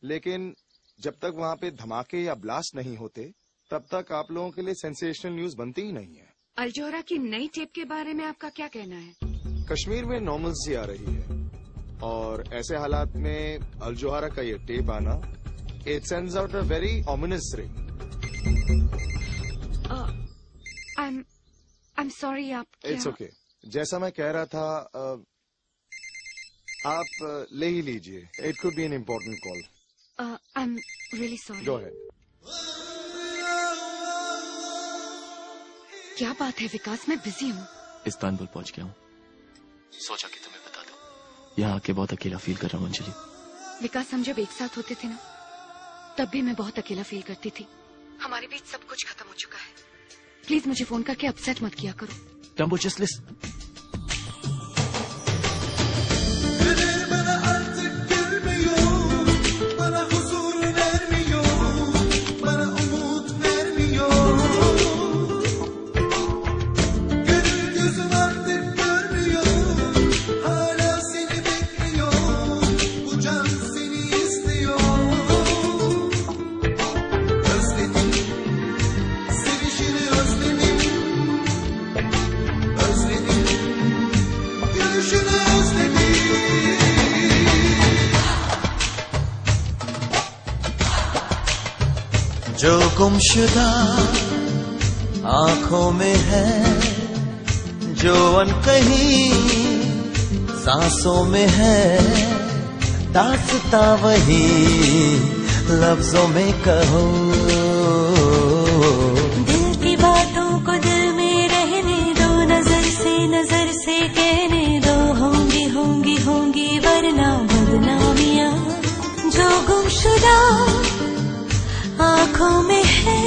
लेकिन जब तक वहाँ पे धमाके या ब्लास्ट नहीं होते तब तक आप लोगों के लिए सेंसेशनल न्यूज बनती ही नहीं है। अल-जोहरा की नई टेप के बारे में आपका क्या कहना है? कश्मीर में नॉर्मलसी आ रही है और ऐसे हालात में अल-जोहरा का ये टेप आना it sends out a very ominous ring. I am sorry आप इट्स ओके। जैसा मैं कह रहा था आप ले ही लीजिए। It could be an important call. I am really sorry. Go ahead. क्या बात है विकास, मैं बिजी हूँ। इस्तांबुल पहुंच गया हूँ। सोचा कि तुम्हें बता दो। यहाँ आके बहुत अकेला फील कर रहा हूँ अंजलि। विकास, हम जब एक साथ होते थे ना तब भी मैं बहुत अकेला फील करती थी। हमारे बीच सब कुछ खत्म हो चुका है। प्लीज मुझे फोन करके अपसेट मत किया करो। Dumbo, just listen. जो गुमशुदा आंखों में है, जो अनकही सांसों में है, दास्तां वही लफ्जों में कहो। दिल की बातों को दिल में रहने दो, नजर से कहने दो, होंगी होंगी होंगी वरना बदनामियां। जो गुमशुदा आंखों में है,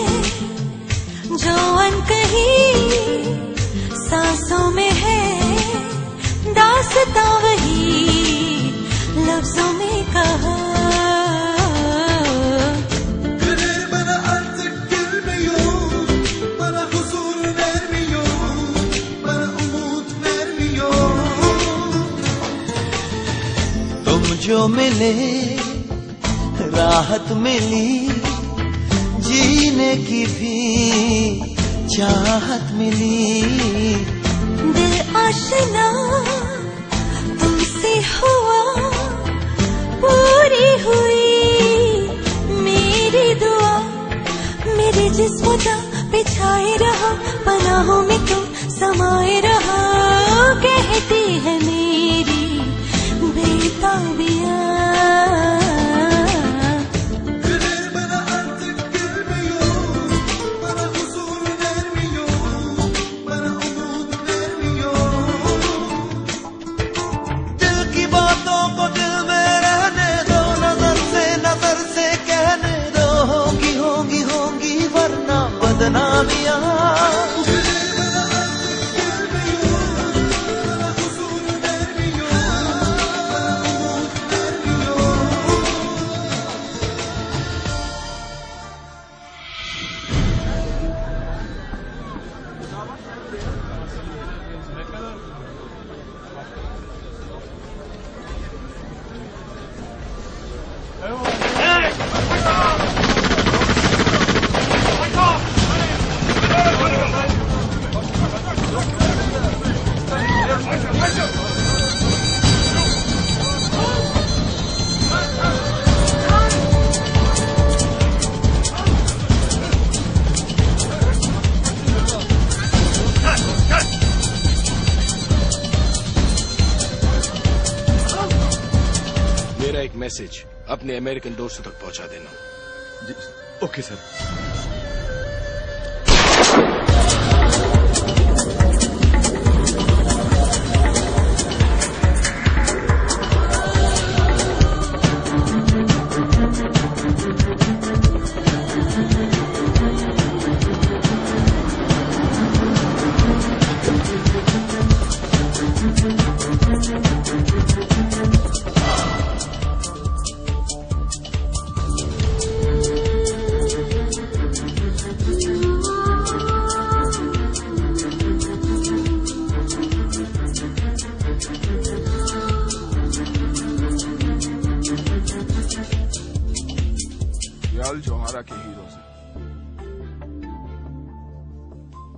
जो अनकही सांसों में है, दास्तां वही लफ्जों में कहा। तुम जो मिले राहत मिली, जीने की भी चाहत मिली। दिल आशना तुमसे हुआ, पूरी हुई मेरी दुआ। मेरे जिस्म पे छाए रहा, पनाहों में तुम समाये रहा। कहती है मेरी बेताबियां। मैसेज अपने अमेरिकन दोस्तों तक पहुंचा देना। Okay sir. ये अल जोहारा के हीरोज हैं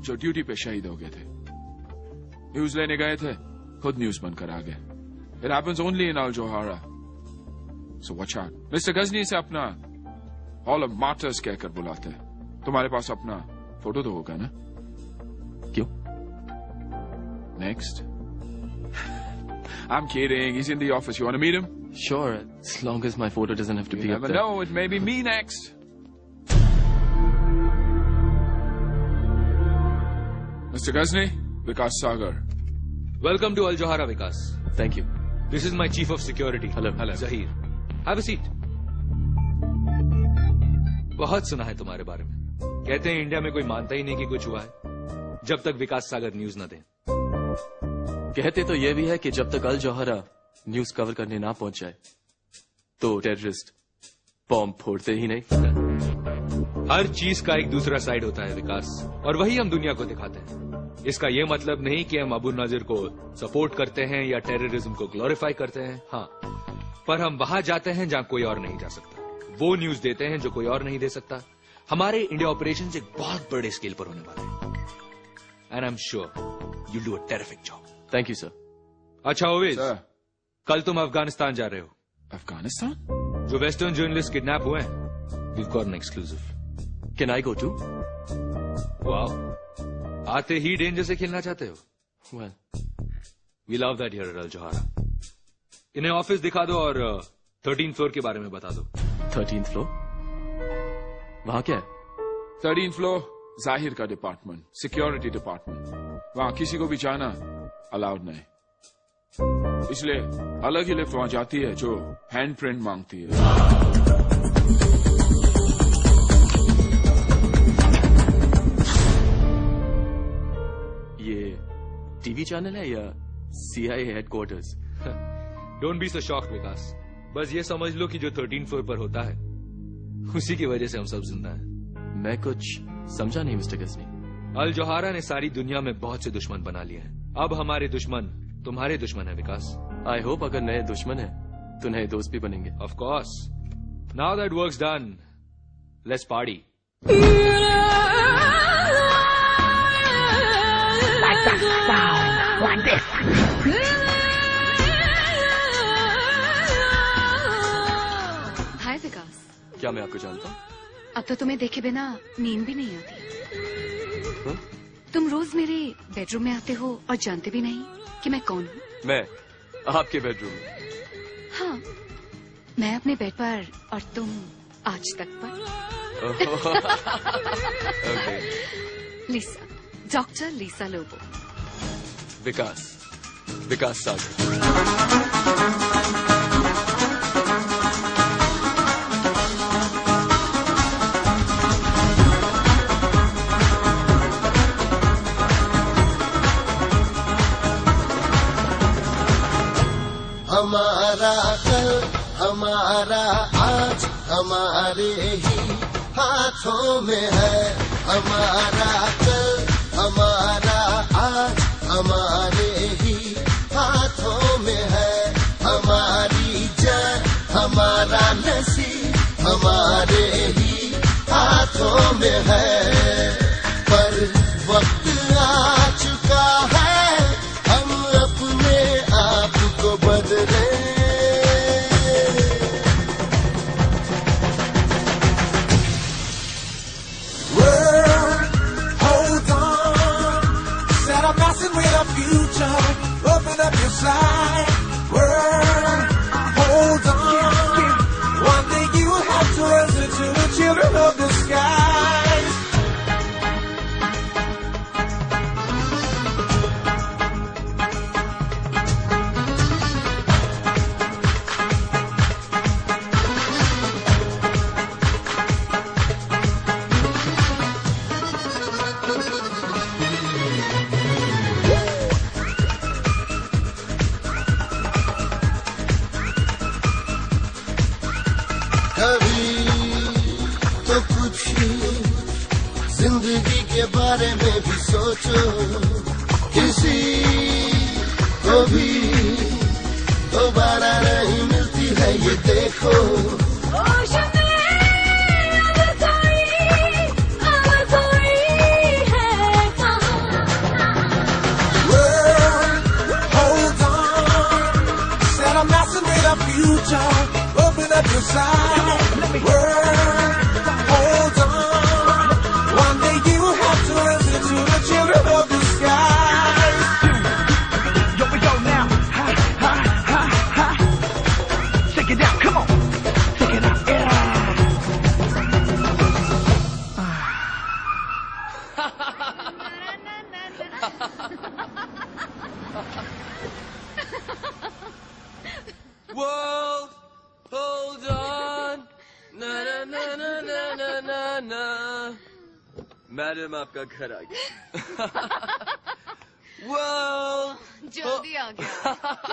जो ड्यूटी पे शहीद हो गए थे। न्यूज लेने गए थे, खुद न्यूज बनकर आ गए। It happens only in Al Johara, so watch out. Mister Ghajini से अपना हॉल ऑफ मार्टर्स कहकर बुलाते हैं। तुम्हारे पास अपना फोटो तो होगा ना? क्यों? Next. I'm kidding. He's in the office. You want to meet him? Sure, as long as my photo doesn't have to be You up never there. know. It may be me next. Mr. Ghazni, Vikas Sagar. Welcome to Al Johara, Vikas. Thank you. This is my chief of security. Hello. Zahir. Have a seat. बहुत सुना है तुम्हारे बारे में। कहते हैं India में कोई मानता ही नहीं कि कुछ हुआ है जब तक विकास सागर न्यूज न दे। कहते तो ये भी है कि जब तक अल जोहरा न्यूज कवर करने ना पहुंच जाए तो टेररिस्ट बॉम्ब फोड़ते ही नहीं। हर चीज का एक दूसरा साइड होता है विकास, और वही हम दुनिया को दिखाते हैं। इसका ये मतलब नहीं कि हम अबू नजीर को सपोर्ट करते हैं या टेररिज्म को ग्लोरीफाई करते हैं। हाँ, पर हम वहां जाते हैं जहां कोई और नहीं जा सकता। वो न्यूज देते हैं जो कोई और नहीं दे सकता। हमारे इंडिया ऑपरेशन एक बहुत बड़े स्केल पर होने वाले हैं, and I am sure you do a terrific job. Thank you sir. अच्छा ओवेज, Sir. कल तुम अफगानिस्तान जा रहे हो। Afghanistan? जो वेस्टर्न जर्नलिस्ट किडनैप हुए हैं, we've got an exclusive. Can I go to? Wow, आते ही डेंजर से खेलना चाहते हो? Well, we love that here at Al Johara. इन्हें ऑफिस दिखा दो और 13th फ्लोर के बारे में बता दो। 13th floor? वहां क्या है? 13th floor, जाहिर का डिपार्टमेंट, सिक्योरिटी डिपार्टमेंट। वहां किसी को भी जाना अलाउड नहीं, इसलिए अलग ही लिफ्ट वहां जाती है जो हैंड प्रिंट मांगती है। ये टीवी चैनल है या CIA headquarters? Don't be so shocked Vikas, बस ये समझ लो कि जो 13th फ्लोर पर होता है उसी की वजह से हम सब जिंदा हैं। मैं कुछ समझा नहीं मिस्टर गजनी। अल जोहारा ने सारी दुनिया में बहुत से दुश्मन बना लिए हैं। अब हमारे दुश्मन तुम्हारे दुश्मन है विकास। आई होप अगर नए दुश्मन है तो नए दोस्त भी बनेंगे। Of course. Now that works done, let's party. Hi Vikas. क्या मैं आपको जानता हूँ? अब तो तुम्हें देखे बिना नींद भी नहीं आती। हाँ? तुम रोज मेरे बेडरूम में आते हो और जानते भी नहीं कि मैं कौन हूँ। मैं आपके बेडरूम में? हाँ, मैं अपने बेड पर और तुम आज तक पर। ओके। लिसा, डॉक्टर लिसा लोबो। विकास सागर। हमारा कल, हमारा आज, हमारे ही हाथों में है। हमारा कल, हमारा आज, हमारे ही हाथों में है। हमारी जान, हमारा नसीब, हमारे ही हाथों में है। पर वक्त आ चुका है, हम अपने आप को बदले। Open up your side, world, hold on. One day you will have to answer to the children of the sky. जिंदगी के बारे में भी सोचो, किसी को भी दोबारा नहीं मिलती है ये देखो। up your side. World, hold on. One day you have to listen to the children of the sky. Yo, we go now. Ha, ha, ha, ha. Take it down, come on. Take it out, yeah. World, hold on. Na na na na na na na na. Madam आपका घर आ गया। World, जल्दी आ गया।